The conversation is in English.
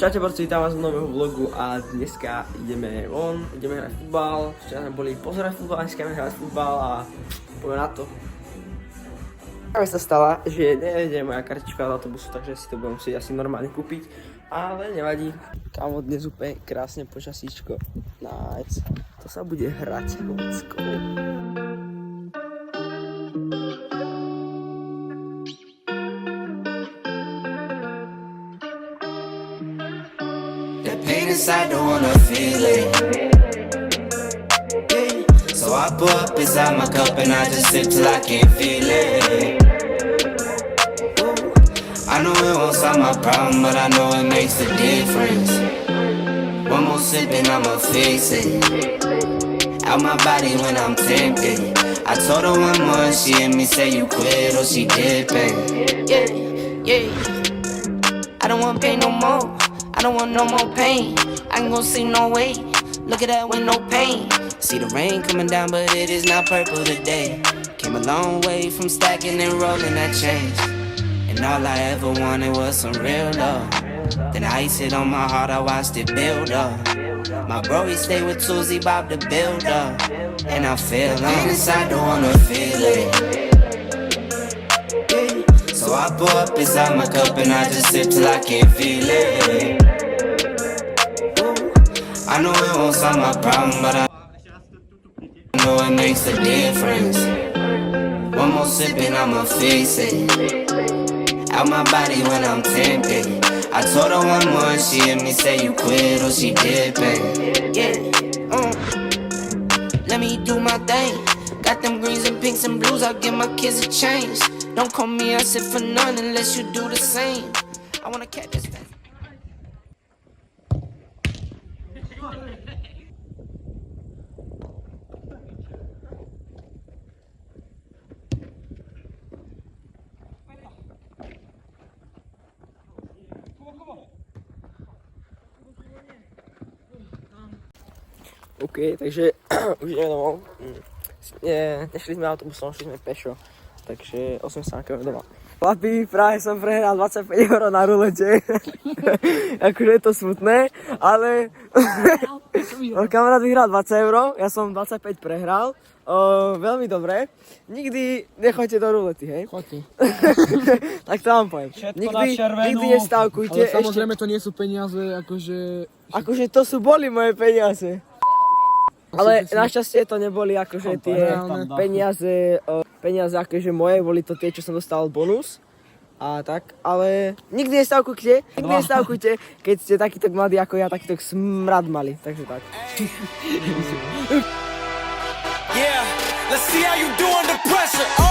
Čaute borci, vítam vás v nového vlogu a dneska ideme von, ideme hrať futbal. Včera sme boli pozerať futbal, dneska ideme hrať futbal a poďme na to. Práve sa stala, že nejde moja kartička z autobusu, takže si to budem musieť asi normálne kúpiť, ale nevadí. Kámo, dnes úplne krásne počasíčko. Nice. To sa bude hrať. Let's go. Pain inside, don't wanna feel it. Yeah. So I pour up inside my cup and I just sip till I can't feel it. Ooh. I know it won't solve my problem, but I know it makes a difference. One more sip and I'ma fix it. Out my body when I'm tempted. I told her one more, she hear me say you quit or she dipping. Yeah, yeah. I don't want pain no more. I don't want no more pain. I ain't gon' see no way. Look at that with no pain. See the rain coming down, but it is not purple today. Came a long way from stacking and rolling that change. And all I ever wanted was some real love. Then I iced it on my heart, I watched it build up. My bro, he stayed with Tuesday Bob to build up. And I feel on inside, don't wanna feel it. So I pour up inside my cup and I just sip till I can't feel it. Ooh. I know it won't solve my problem, but I know it makes a difference. One more sip and I'ma fix it. Out my body when I'm tempted. I told her one more, she hear me say you quit or she dipping. Yeah, let me do my thing. Got them greens and pinks and blues, I'll give my kids a change. Don't call me I sit for none unless you do the same. I wanna catch this thing. OK, takže už ideme domov. Nešli sme autobusom, šli sme pešo. Takže 8 sánkov doma. Chlapi, práve som prehral 25 € na rulete. Akože je to smutné, ale kamarát vyhral 20 €, ja som 25 prehral. Veľmi dobre. Nikdy nechoďte do rulety, hej? Choďte. Tak to vám poviem. Nikdy nestávkujte. Ale samozrejme to nie sú peniaze, Akože to sú boli moje peniaze. Ale našťastie to neboli akože tie peniaze akože moje, boli to tie, čo som dostal bonus. A tak, ale nikdy nestávkujte, keď ste takýto mladí ako ja, takýto smrad mali, takže tak. Yeah, let's see how you do under pressure.